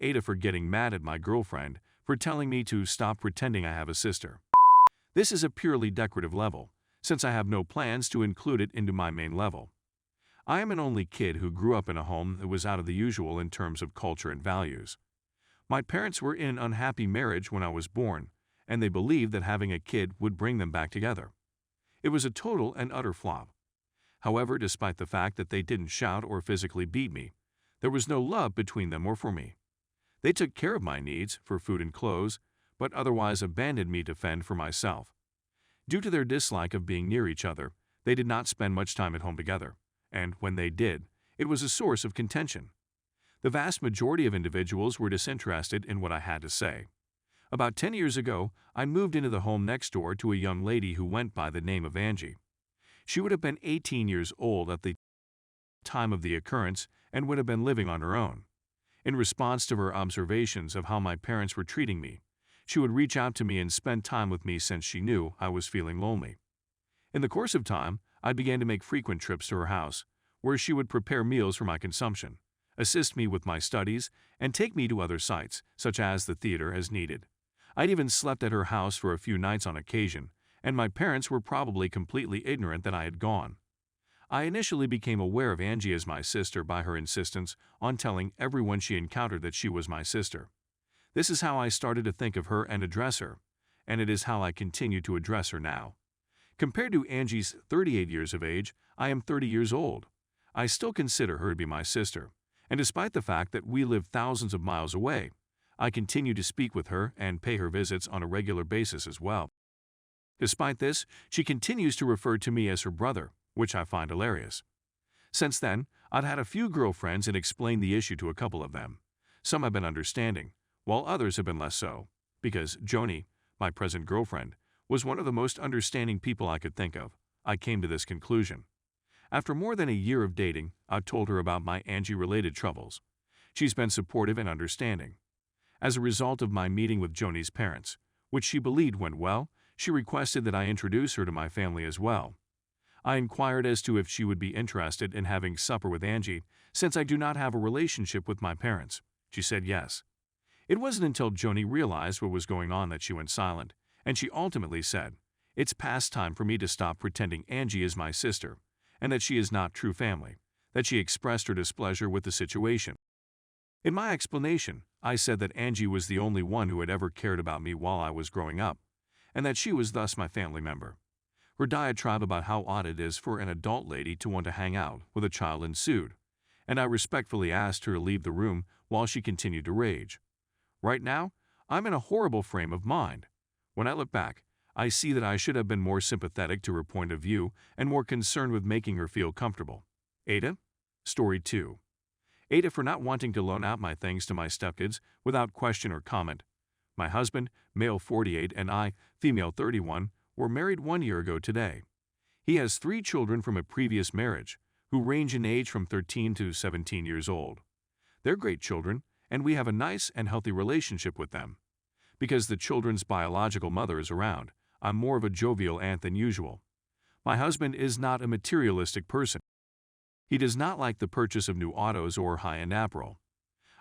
Ada for getting mad at my girlfriend for telling me to stop pretending I have a sister. This is a purely decorative level, since I have no plans to include it into my main level. I am an only kid who grew up in a home that was out of the usual in terms of culture and values. My parents were in an unhappy marriage when I was born, and they believed that having a kid would bring them back together. It was a total and utter flop. However, despite the fact that they didn't shout or physically beat me, there was no love between them or for me. They took care of my needs for food and clothes, but otherwise abandoned me to fend for myself. Due to their dislike of being near each other, they did not spend much time at home together, and when they did, it was a source of contention. The vast majority of individuals were disinterested in what I had to say. About 10 years ago, I moved into the home next door to a young lady who went by the name of Angie. She would have been 18 years old at the time of the occurrence and would have been living on her own. In response to her observations of how my parents were treating me, she would reach out to me and spend time with me since she knew I was feeling lonely. In the course of time, I began to make frequent trips to her house, where she would prepare meals for my consumption, assist me with my studies, and take me to other sites, such as the theater, as needed. I'd even slept at her house for a few nights on occasion, and my parents were probably completely ignorant that I had gone. I initially became aware of Angie as my sister by her insistence on telling everyone she encountered that she was my sister. This is how I started to think of her and address her, and it is how I continue to address her now. Compared to Angie's 38 years of age, I am 30 years old. I still consider her to be my sister, and despite the fact that we live thousands of miles away, I continue to speak with her and pay her visits on a regular basis as well. Despite this, she continues to refer to me as her brother, which I find hilarious. Since then, I've had a few girlfriends and explained the issue to a couple of them. Some have been understanding, while others have been less so, because Joni, my present girlfriend, was one of the most understanding people I could think of. I came to this conclusion. After more than a year of dating, I told her about my Angie-related troubles. She's been supportive and understanding. As a result of my meeting with Joni's parents, which she believed went well, she requested that I introduce her to my family as well. I inquired as to if she would be interested in having supper with Angie, since I do not have a relationship with my parents. She said yes. It wasn't until Joni realized what was going on that she went silent, and she ultimately said, "It's past time for me to stop pretending Angie is my sister, and that she is not true family," that she expressed her displeasure with the situation. In my explanation, I said that Angie was the only one who had ever cared about me while I was growing up, and that she was thus my family member. Her diatribe about how odd it is for an adult lady to want to hang out with a child ensued, and I respectfully asked her to leave the room while she continued to rage. Right now, I'm in a horrible frame of mind. When I look back, I see that I should have been more sympathetic to her point of view and more concerned with making her feel comfortable. Ada? Story 2. Ada for not wanting to loan out my things to my stepkids without question or comment. My husband, male 48, and I, female 31, were married 1 year ago today. He has 3 children from a previous marriage, who range in age from 13 to 17 years old. They're great children, and we have a nice and healthy relationship with them. Because the children's biological mother is around, I'm more of a jovial aunt than usual. My husband is not a materialistic person. He does not like the purchase of new autos or high-end apparel.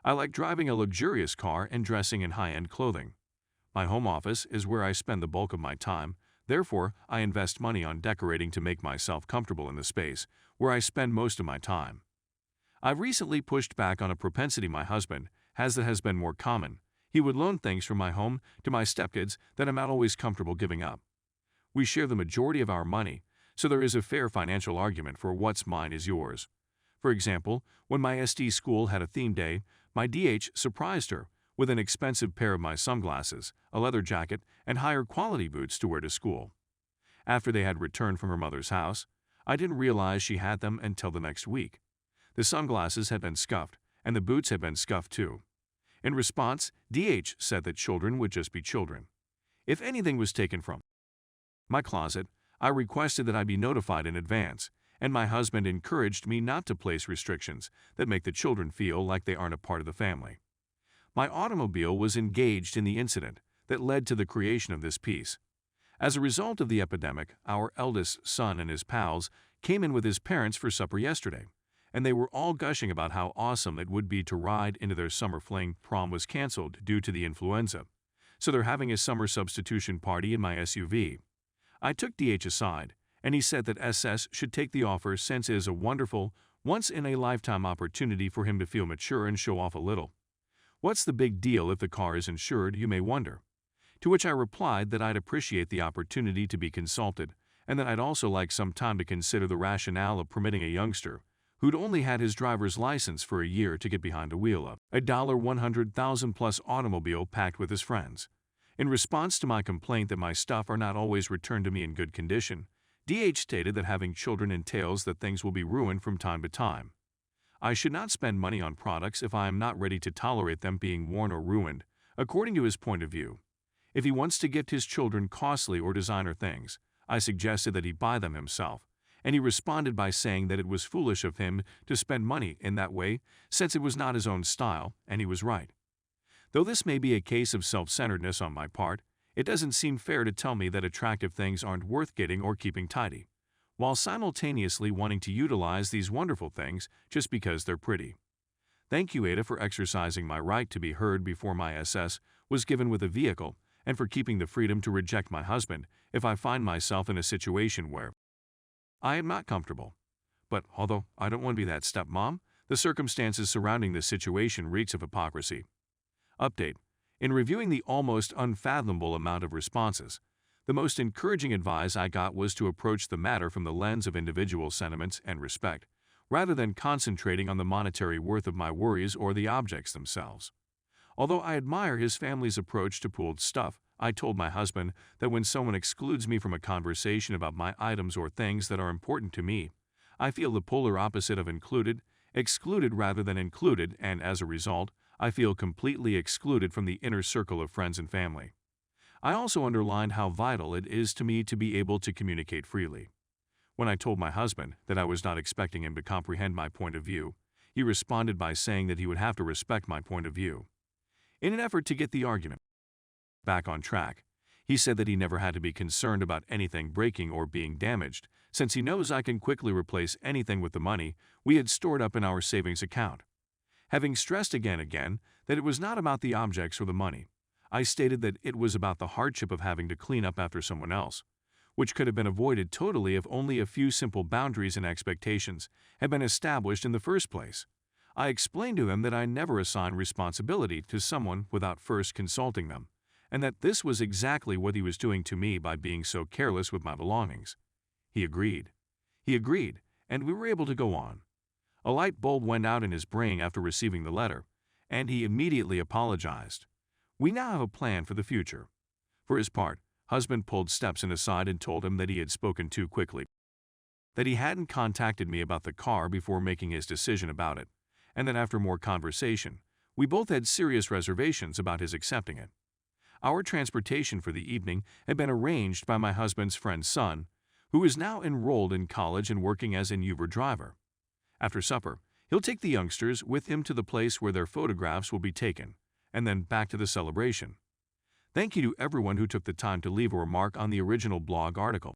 I like driving a luxurious car and dressing in high-end clothing. My home office is where I spend the bulk of my time. Therefore, I invest money on decorating to make myself comfortable in the space where I spend most of my time. I've recently pushed back on a propensity my husband has that has been more common. He would loan things from my home to my stepkids that I'm not always comfortable giving up. We share the majority of our money, so there is a fair financial argument for what's mine is yours. For example, when my SD school had a theme day, my DH surprised her with an expensive pair of my sunglasses, a leather jacket, and higher quality boots to wear to school. After they had returned from her mother's house, I didn't realize she had them until the next week. The sunglasses had been scuffed, and the boots had been scuffed too. In response, DH said that children would just be children. If anything was taken from my closet, I requested that I be notified in advance, and my husband encouraged me not to place restrictions that make the children feel like they aren't a part of the family. My automobile was engaged in the incident that led to the creation of this piece. As a result of the epidemic, our eldest son and his pals came in with his parents for supper yesterday, and they were all gushing about how awesome it would be to ride into their summer fling. Prom was canceled due to the influenza, so they're having a summer substitution party in my SUV. I took DH aside, and he said that SS should take the offer since it is a wonderful, once-in-a-lifetime opportunity for him to feel mature and show off a little. What's the big deal if the car is insured, you may wonder? To which I replied that I'd appreciate the opportunity to be consulted, and that I'd also like some time to consider the rationale of permitting a youngster, who'd only had his driver's license for a year, to get behind a wheel of a $100,000+ automobile packed with his friends. In response to my complaint that my stuff are not always returned to me in good condition, DH stated that having children entails that things will be ruined from time to time. I should not spend money on products if I am not ready to tolerate them being worn or ruined, according to his point of view. If he wants to gift his children costly or designer things, I suggested that he buy them himself, and he responded by saying that it was foolish of him to spend money in that way since it was not his own style, and he was right. Though this may be a case of self-centeredness on my part, it doesn't seem fair to tell me that attractive things aren't worth getting or keeping tidy, while simultaneously wanting to utilize these wonderful things just because they're pretty. Thank you, Ada, for exercising my right to be heard before my SS was given with a vehicle, and for keeping the freedom to reject my husband if I find myself in a situation where I am not comfortable. But although I don't want to be that stepmom, the circumstances surrounding this situation reeks of hypocrisy. Update. In reviewing the almost unfathomable amount of responses, the most encouraging advice I got was to approach the matter from the lens of individual sentiments and respect, rather than concentrating on the monetary worth of my worries or the objects themselves. Although I admire his family's approach to pooled stuff, I told my husband that when someone excludes me from a conversation about my items or things that are important to me, I feel the polar opposite of included, excluded rather than included, and as a result, I feel completely excluded from the inner circle of friends and family. I also underlined how vital it is to me to be able to communicate freely. When I told my husband that I was not expecting him to comprehend my point of view, he responded by saying that he would have to respect my point of view. In an effort to get the argument back on track, he said that he never had to be concerned about anything breaking or being damaged, since he knows I can quickly replace anything with the money we had stored up in our savings account. Having stressed again that it was not about the objects or the money, I stated that it was about the hardship of having to clean up after someone else, which could have been avoided totally if only a few simple boundaries and expectations had been established in the first place. I explained to him that I never assign responsibility to someone without first consulting them, and that this was exactly what he was doing to me by being so careless with my belongings. He agreed, and we were able to go on. A light bulb went out in his brain after receiving the letter, and he immediately apologized. We now have a plan for the future. For his part, husband pulled Stepson aside and told him that he had spoken too quickly, that he hadn't contacted me about the car before making his decision about it, and that after more conversation, we both had serious reservations about his accepting it. Our transportation for the evening had been arranged by my husband's friend's son, who is now enrolled in college and working as an Uber driver. After supper, he'll take the youngsters with him to the place where their photographs will be taken, and then back to the celebration. Thank you to everyone who took the time to leave a remark on the original blog article.